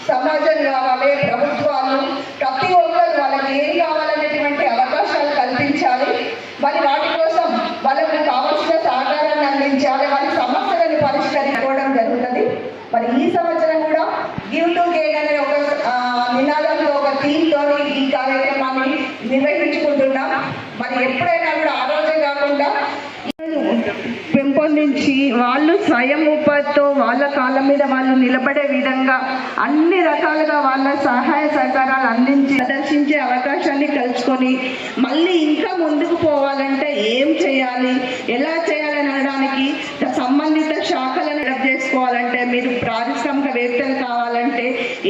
సమాజం కావాలి, ప్రభుత్వాలు ప్రతి ఒక్కరు వాళ్ళకి ఏం కావాలనేటువంటి అవకాశాలు కల్పించాలి. మరి వాటి కోసం వాళ్ళకు కావాల్సిన సహకారాన్ని అందించాలి, వారి సమస్యలను పరిష్కరించుకోవడం జరుగుతుంది. మరి ఈ సంవత్సరం కూడా గివ్ టు గెయిన్ అనే ఒక నినాదంతో ఒక థీమ్తో ఈ కార్యక్రమాన్ని నిర్వహించుకుంటున్నాం. మరి ఎప్పుడైనా కూడా ఆ రోజే కాకుండా పెంపొందించి వాళ్ళు స్వయం ఉపాధితో వాళ్ళ కాళ్ళ మీద వాళ్ళు నిలబడే విధంగా అన్ని రకాలుగా వాళ్ళ సహాయ సహకారాలు అందించి ప్రదర్శించే అవకాశాన్ని కలుసుకొని మళ్ళీ ఇంకా ముందుకు పోవాలంటే ఏం చేయాలి, ఎలా చేయాలని అనడానికి సంబంధిత శాఖలను చేసుకోవాలంటే మీరు పారిశ్రామికవేత్తలు కావాలంటే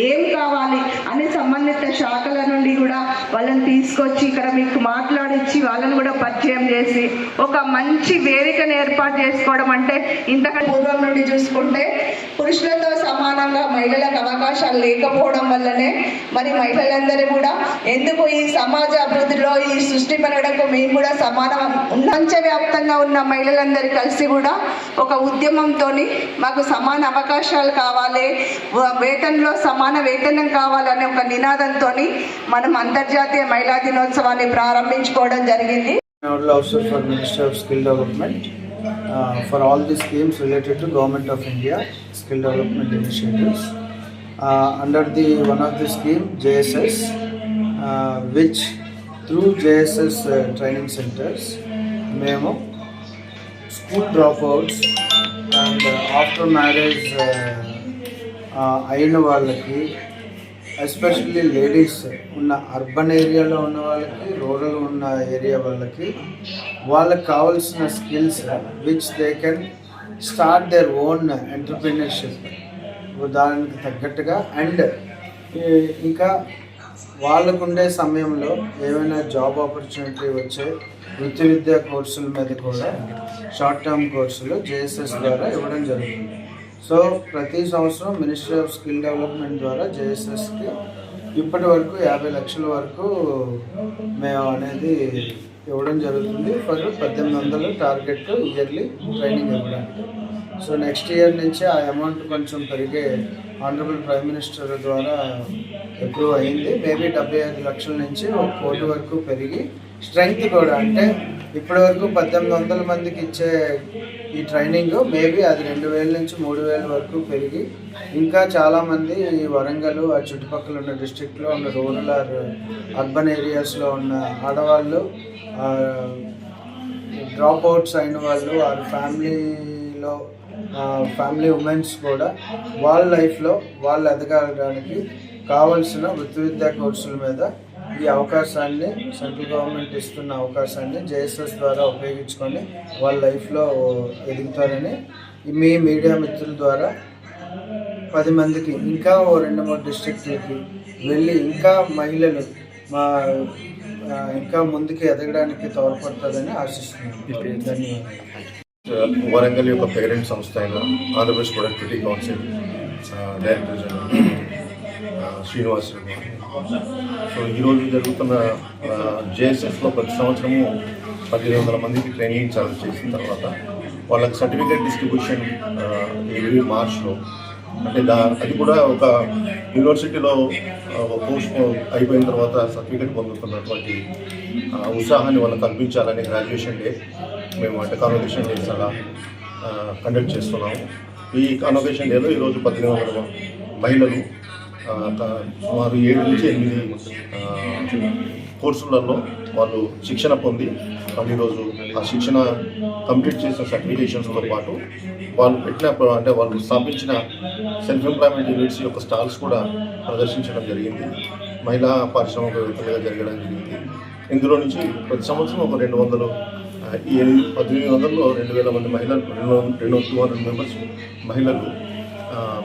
ఏం కావాలి అని సంబంధిత శాఖల నుండి కూడా వాళ్ళని తీసుకొచ్చి ఇక్కడ మీకు మాట్లాడించి వాళ్ళని కూడా పరిచయం చేసి ఒక మంచి వేదికను ఏర్పాటు చేసుకోవడం. అంటే ఇంతకంటే పూర్వం నుండి చూసుకుంటే పురుషులతో సమానంగా మహిళలకు అవకాశాలు లేకపోవడం వల్లనే మరి మహిళలందరూ కూడా ఎందుకు ఈ సమాజ అభివృద్ధిలో ఈ సృష్టి పెరగడానికి మేము కూడా సమానం ప్రపంచవ్యాప్తంగా ఉన్న మహిళలందరూ కలిసి కూడా ఒక ఉద్యమంతో మాకు సమాన అవకాశాలు కావాలి, వేతనంలో సమాన వేతనం కావాలనే ఒక నినాదంతో మనం అంతర్జాతీయ మహిళా దినోత్సవాన్ని ప్రారంభించుకోవడం జరిగింది. Nodal Officer for Ministry of Skill Development for all the schemes related to Government of India skill development initiatives. Under the one of the scheme JSS, which through JSS training centers, మేము school dropouts and after marriage అయిన వాళ్ళకి especially ladies ఉన్న urban ఏరియాలో ఉన్న వాళ్ళకి, rural ఉన్న area వాళ్ళకి కావాల్సిన skills which they can start their own entrepreneurship దానికి తగ్గట్టుగా అండ్ ఇంకా వాళ్ళకుండే సమయంలో ఏమైనా జాబ్ ఆపర్చునిటీ వచ్చే వృత్తి విద్యా కోర్సుల మీద కూడా షార్ట్ టర్మ్ కోర్సులు జేఎస్ఎస్ ద్వారా ఇవ్వడం జరుగుతుంది. సో ప్రతి సంవత్సరం మినిస్ట్రీ ఆఫ్ స్కిల్ డెవలప్మెంట్ ద్వారా జేఎస్ఎస్కి ఇప్పటి వరకు 50 లక్షల వరకు మేము అనేది ఇవ్వడం జరుగుతుంది. ఫర్ 1800 టార్గెట్ ఇయర్లీ ట్రైనింగ్ ఇవ్వడానికి. సో నెక్స్ట్ ఇయర్ నుంచి ఆ అమౌంట్ కొంచెం పెరిగే ఆనరబుల్ ప్రైమ్ మినిస్టర్ ద్వారా అప్రూవ్ అయింది. మేబీ 75 లక్షల నుంచి 1 కోటి వరకు పెరిగి స్ట్రెంగ్త్ కూడా అంటే ఇప్పటి వరకు 1800 మందికి ఇచ్చే ఈ ట్రైనింగ్ మేబీ అది 2000 నుంచి 3000 వరకు పెరిగి ఇంకా చాలామంది వరంగల్ ఆ చుట్టుపక్కల ఉన్న డిస్ట్రిక్ట్లో ఉన్న రూరల్ అర్బన్ ఏరియాస్లో ఉన్న ఆడవాళ్ళు, డ్రాప్ అవుట్స్ అయిన వాళ్ళు, ఆ ఫ్యామిలీ ఉమెన్స్ కూడా వాళ్ళ లైఫ్లో వాళ్ళు ఎదగడానికి కావలసిన వృత్తి విద్యా కోర్సుల మీద ఈ అవకాశాన్ని సెంట్రల్ గవర్నమెంట్ ఇస్తున్న అవకాశాన్ని జేఎస్ఎస్ ద్వారా ఉపయోగించుకొని వాళ్ళ లైఫ్లో ఎదుగుతారని మీ మీడియా మిత్రుల ద్వారా 10 మందికి ఇంకా 2-3 డిస్ట్రిక్ట్లకి వెళ్ళి ఇంకా మహిళలు ఇంకా ముందుకు ఎదగడానికి తోడ్పడుతుందని ఆశిస్తున్నాను. ధన్యవాదాలు. వరంగల్ యొక్క పేరెంట్ సంస్థ అయిన Andhra Pradesh productivity council director general Srinivas Reddy. So ఈరోజు జరుగుతున్న జేఎస్ఎస్లో ప్రతి సంవత్సరము 1500 మందికి ట్రైనింగ్ చార్జ్ చేసిన తర్వాత వాళ్ళకి సర్టిఫికేట్ డిస్ట్రిబ్యూషన్ ఎవ్రీ మార్చ్లో అంటే అది కూడా ఒక యూనివర్సిటీలో కోర్స్ అయిపోయిన తర్వాత సర్టిఫికేట్ పొందుతున్నటువంటి ఉత్సాహాన్ని వాళ్ళకి కల్పించాలని గ్రాడ్యుయేషన్ డే మేము అంటే కాన్వకేషన్ డేస్ అలా కండక్ట్ చేస్తున్నాము. ఈ కాన్వకేషన్ డేలో ఈరోజు 1800 మహిళలు సుమారు 7 నుంచి 8 కోర్సులలో వాళ్ళు శిక్షణ పొంది వాళ్ళు ఈరోజు ఆ శిక్షణ కంప్లీట్ చేసిన సర్టిఫికేషన్స్తో పాటు వాళ్ళు పెట్టిన అంటే వాళ్ళు స్థాపించిన సెల్ఫ్ ఎంప్లాయ్మెంట్ యూనిట్స్ యొక్క స్టాల్స్ కూడా ప్రదర్శించడం జరిగింది. మహిళా పారిశ్రామికవేత్తలుగా జరగడం జరిగింది. ఇందులో నుంచి ప్రతి సంవత్సరం ఒక 200 ఈ 1800లో 2000 మంది మహిళలు 200 మెంబర్స్ మహిళలు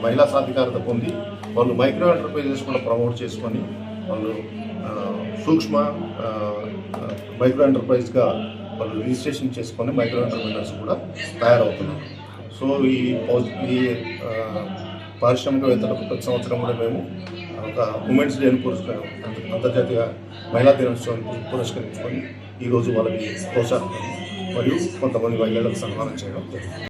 మహిళా సాధికారత పొంది వాళ్ళు మైక్రో ఎంటర్ప్రైజెస్ కూడా ప్రమోట్ చేసుకొని వాళ్ళు సూక్ష్మ మైక్రో ఎంటర్ప్రైజ్గా వాళ్ళు రిజిస్ట్రేషన్ చేసుకొని మైక్రో ఎంటర్ప్రైజర్స్ కూడా తయారవుతున్నారు. సో ఈ పారిశ్రామికవేత్తలకు ప్రతి సంవత్సరం కూడా మేము ఒక ఉమెన్స్ డేని అంతర్జాతీయ మహిళా దినోత్సవాన్ని పురస్కరించుకొని ఈరోజు వాళ్ళకి ప్రోత్సాహం మరియు కొంతమంది మహిళలకు సన్మానం చేయడం జరిగింది.